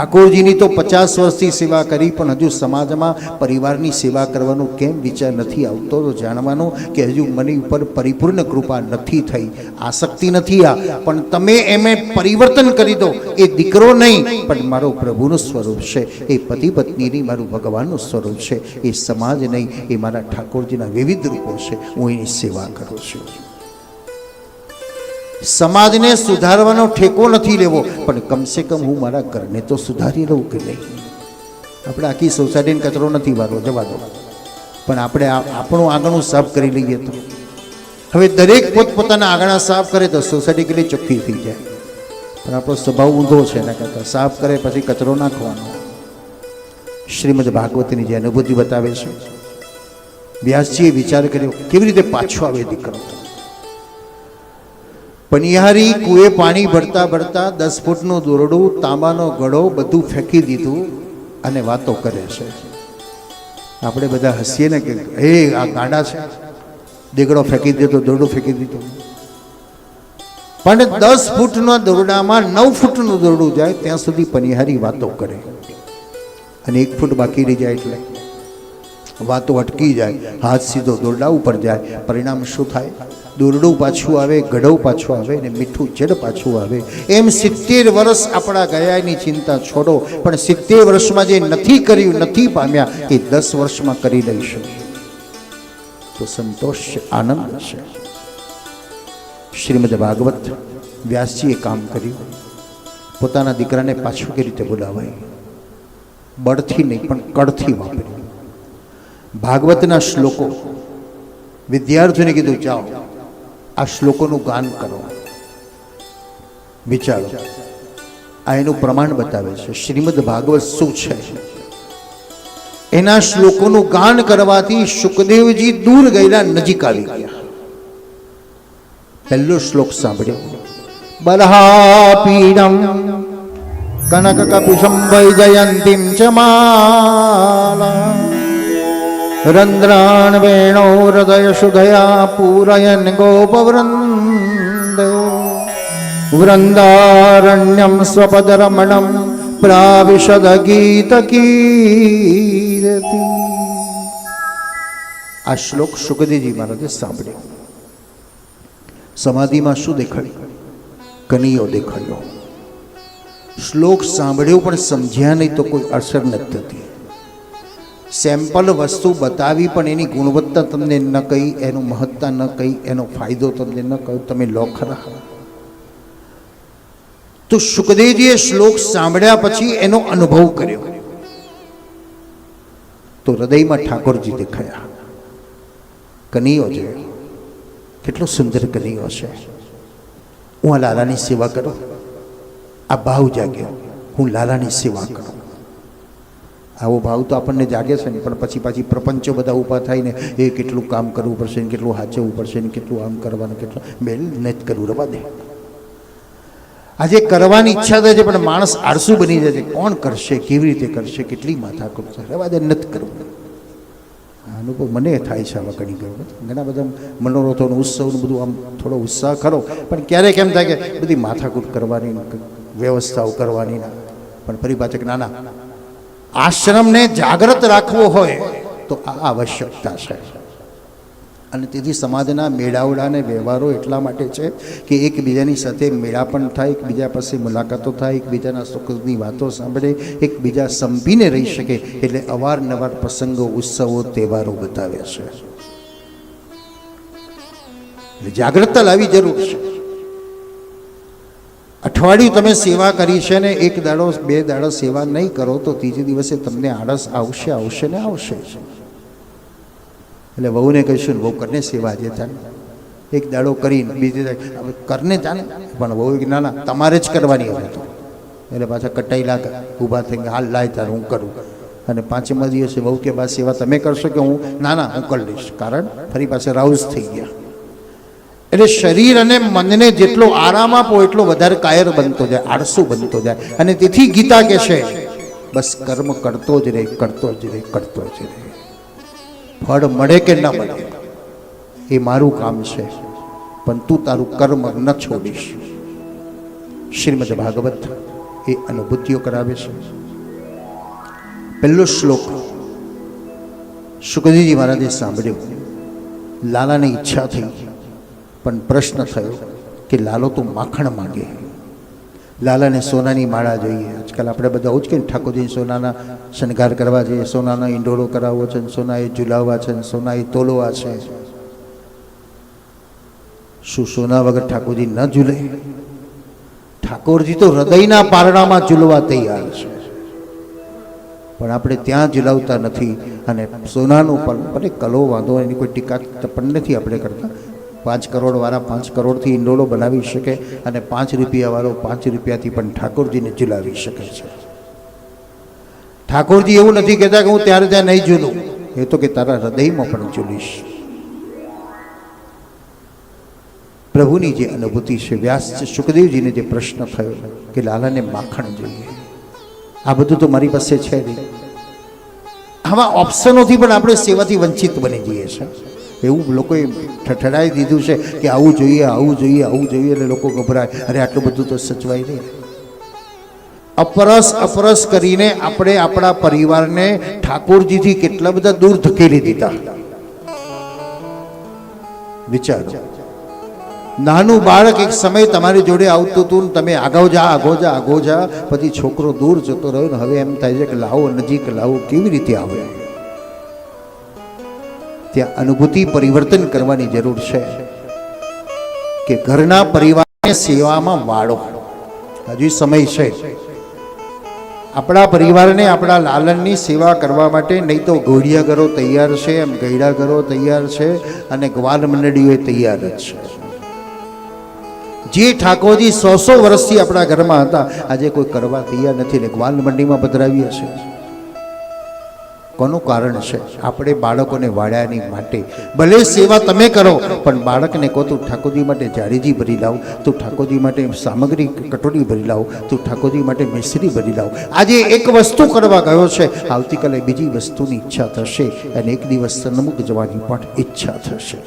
ઠાકોરજીની તો 50 વર્ષથી સેવા કરી, પણ હજુ સમાજમાં પરિવારની સેવા કરવાનો કેમ વિચાર નથી આવતો? તો જાણવાનું કે હજુ મને ઉપર પરિપૂર્ણ કૃપા નથી થઈ, આસક્તિ નથી આ, પણ તમે એમે પરિવર્તન કરી દો. એ દીકરો નહીં પણ મારો પ્રભુનું સ્વરૂપ છે, એ પતિ પત્નીની મારું ભગવાનનું સ્વરૂપ છે, એ સમાજ નહીં, એ મારા ઠાકોરજીના વિવિધ રૂપો છે. હું એની સેવા કરું છું. સમાજને સુધારવાનો ઠેકો નથી લેવો, પણ કમસે કમ હું મારા ઘરને તો સુધારી લઉં કે નહીં. આપણે આખી સોસાયટીને કચરો નથી વાળવો, જવા દો, પણ આપણે આપણું આંગણું સાફ કરી લઈએ તો. હવે દરેક પોતપોતાના આંગણા સાફ કરે તો સોસાયટી કેટલી ચોખ્ખી થઈ જાય. પણ આપણો સ્વભાવ ઊંધો છે, એના કરતાં સાફ કરે પછી કચરો નાખવાનો. શ્રીમદ ભાગવતની જે અનુભૂતિ બતાવે છે, વ્યાસજીએ વિચાર કર્યો કેવી રીતે પાછો આવે દીકરો. પનિહારી કુએ પાણી ભરતા ભરતા 10 ફૂટનું દોરડું, તાંબાનો ઘડો બધું ફેંકી દીધું અને વાતો કરે છે. આપણે બધા હસીએ ને કે હે આ ગાંડા છે, દીકડો ફેંકી દીધો, દોરડું ફેંકી દીધું. પણ 10 ફૂટના દોરડામાં 9 ફૂટનું દોરડું જાય ત્યાં સુધી પનિહારી વાતો કરે, અને 1 ફૂટ બાકી રહી જાય એટલે વાતો અટકી જાય, હાથ સીધો દોરડા ઉપર જાય. પરિણામ શું થાય? દોરડું પાછું આવે, ગઢવ પાછું આવે અને મીઠું જડ પાછું આવે. એમ 70 વર્ષ આપણા ગયાની ચિંતા છોડો, પણ 70 વર્ષમાં જે નથી કર્યું, નથી પામ્યા, એ 10 વર્ષમાં કરી લઈશું તો સંતોષ છે, આનંદ છે. શ્રીમદ ભાગવત વ્યાસજીએ કામ કર્યું. પોતાના દીકરાને પાછું કેવી રીતે બોલાવાય? બળથી નહીં પણ કળથી વાપર્યું. ભાગવતના શ્લોકો વિદ્યાર્થીઓને કીધું જાઓ આ શ્લોકોનું ગાન કરો. વિચારો, આ એનું પ્રમાણ બતાવે છે. શ્રીમદ ભાગવત શું છે? એના શ્લોકોનું ગાન કરવાથી સુખદેવજી દૂર ગયેલા નજીક આવી ગયા. પહેલો શ્લોક સાંભળ્યો, બલહાપીડમ કનક કપિશમ વૈજયંતીમ ચ માલા રંદ્રાણ વેણો હૃદય શુધયા પૂરયન ગોપવૃંદ વૃંદારણ્યમ સ્વપદરમણમ પ્રાવિશદ ગીત કીર્તિ. આ શ્લોક સુખદેવજી મહારાજે સાંભળ્યો. સમાધિમાં શું દેખાડ્યું? કનૈયો દેખાડ્યો. શ્લોક સાંભળ્યો પણ સમજ્યા નહીં તો કોઈ અસર નથી થતી. સેમ્પલ વસ્તુ બતાવી પણ એની ગુણવત્તા તમને ન કહી, એનું મહત્તા ન કહી, એનો ફાયદો તમને ન કહ્યું, તમે લો ખરા. તો સુખદેવજીએ શ્લોક સાંભળ્યા પછી એનો અનુભવ કર્યો તો હૃદયમાં ઠાકોરજી દેખાયા. કનૈયો જોયો, કેટલો સુંદર કનૈયો છે. હું આ લાલાની સેવા કરું. આ ભાવ જાગ્યો, હું લાલાની સેવા કરું. આવો ભાવ તો આપણને જાગે છે ને, પણ પછી પાછી પ્રપંચો બધા ઊભા થાય ને, એ કેટલું કામ કરવું પડશે ને, કેટલું હાચવવું પડશે ને, કેટલું આમ કરવાનું, કેટલું મેલ ને જ કરવું, રવા દે. આજે કરવાની ઈચ્છા થાય છે પણ માણસ આળસુ બની જાય છે. કોણ કરશે, કેવી રીતે કરશે, કેટલી માથાકૂટ છે, રવા દે, નથી કરવું. અનુભવ મને થાય છે આમાં ઘણા બધા મનોરથોનો ઉત્સવનું બધું આમ થોડો ઉત્સાહ ખરો, પણ ક્યારેક એમ થાય કે બધી માથાકૂટ કરવાની, વ્યવસ્થાઓ કરવાની. પણ ફરી પાછળ નાના આશ્રમને જાગૃત રાખવો હોય તો આ આવશ્યકતા છે. અને તેથી સમાજના મેળાવડા અને વ્યવહારો એટલા માટે છે કે એકબીજાની સાથે મેળા પણ થાય, એકબીજા પાસે મુલાકાતો થાય, એકબીજાના સુખની વાતો સાંભળે, એકબીજા સંપીને રહી શકે. એટલે અવારનવાર પ્રસંગો, ઉત્સવો, તહેવારો બતાવે છે. એટલે જાગૃતતા લાવવી જરૂર છે. અઠવાડિયું તમે સેવા કરી છે ને 1 દાડો 2 દાડો સેવા નહીં કરો તો ત્રીજે દિવસે તમને આળસ આવશે આવશે ને આવશે. એટલે વહુને કહીશું ને, વહુ કરને સેવા જે થાય 1 દાડો કરીને બીજે કરને જાણે, પણ વહુ ના ના તમારે જ કરવાની હવે તો. એટલે પાછા કટાઈલા ઊભા થઈને હાલ લાય તારે હું કરું. અને 5મા દિવસે વહુ કે બા સેવા તમે કરશો કે હું? ના ના હું કરી લઈશ. કારણ ફરી પાસે રાઉઝ થઈ ગયા. એટલે શરીર અને મનને જેટલો આરામ આપો એટલો વધારે કાયર બનતો જાય, આળસુ બનતો જાય. અને તેથી ગીતા કહે છે બસ કર્મ કરતો જ રહે, કરતો જ રહે, કરતો જ રહે. ફળ મળે કે ન મળે એ મારું કામ છે, પણ તું તારું કર્મ ન છોડીશ. શ્રીમદ ભાગવત એ અનુભૂતિઓ કરાવે છે. પહેલો શ્લોક સુખદેવજી મહારાજે સાંભળ્યો. લાલાને ઈચ્છા થઈ, પણ પ્રશ્ન થયો કે લાલો તો માખણ માગે, લાલાને સોનાની માળા જોઈએ. આજકાલ આપણે બધા આવું જ કે ઠાકોરજી સોનાના શણગાર કરવા જોઈએ, સોનાનો ઈંડોળો કરાવવો છે, સોનાએ ઝુલાવવા છે, સોનાએ તોલવા છે. શું સોના વગર ઠાકોરજી ન ઝૂલે? ઠાકોરજી તો હૃદયના પારણામાં ઝૂલવા તૈયાર છે, પણ આપણે ત્યાં ઝુલાવતા નથી. અને સોનાનું પણ ભલે કલો વાંધો એની કોઈ ટીકા પણ નથી આપણે કરતા. 5 કરોડવાળા 5 કરોડથી ઈંડોળો બનાવી શકે અને 5 રૂપિયાવાળો 5 રૂપિયાથી પણ ઠાકોરજીને ઝુલાવી શકે છે. ઠાકોરજી એવું નથી કહેતા કે હું ત્યારે ત્યાં નહીં ઝૂલું, એ તો કે તારા હૃદયમાં પણ ઝૂલીશ. પ્રભુની જે અનુભૂતિ છે, વ્યાસ સુખદેવજીને જે પ્રશ્ન થયો કે લાલાને માખણ જોઈએ, આ બધું તો મારી પાસે છે નહીં. આવા ઓપ્શનોથી પણ આપણે સેવાથી વંચિત બની જઈએ છીએ. એવું લોકોએ ઠઠડાઈ દીધું છે કે આવું જોઈએ, આવું જોઈએ, આવું જોઈએ, એટલે લોકો ગભરાય, અરે આટલું બધું તો સચવાય નહીં. અપરસ કરીને આપણે આપણા પરિવારને ઠાકોરજીથી કેટલા બધા દૂર ધકેલી દીધા. વિચારો, નાનું બાળક એક સમય તમારી જોડે આવતું હતું, તમે આગો જા, પછી છોકરો દૂર જતો રહ્યો ને હવે એમ થાય છે કે લાવો નજીક લાવો. કેવી રીતે આવે? ત્યાં અનુભૂતિ પરિવર્તન કરવાની જરૂર છે કે ઘરના પરિવારને સેવામાં વાળો. હજી સમય છે આપણા પરિવારને, આપણા લાલનની સેવા કરવા માટે. નહીં તો ઘોડિયા ઘરો તૈયાર છે, એમ ગયડા ઘરો તૈયાર છે, અને ગ્વાલ મંડળીઓ તૈયાર જ છે. જે ઠાકોરજી 100 વર્ષથી આપણા ઘરમાં હતા, આજે કોઈ કરવા તૈયાર નથી ને ગ્વાલ મંડીમાં પધરાવીએ છે. કોનું કારણ છે? આપણે બાળકોને વાળ્યાની માટે. ભલે સેવા તમે કરો, પણ બાળકને કહો તું ઠાકોરજી માટે જાળીજી ભરી લાવ, તું ઠાકોરજી માટે સામગ્રી કટોરી ભરી લાવ, તું ઠાકોરજી માટે મિશ્રી ભરી લાવ. આજે એક વસ્તુ કરવા ગયો છે, આવતીકાલે બીજી વસ્તુની ઈચ્છા થશે, અને એક દિવસ સન્મુખ જવાની પણ ઈચ્છા થશે.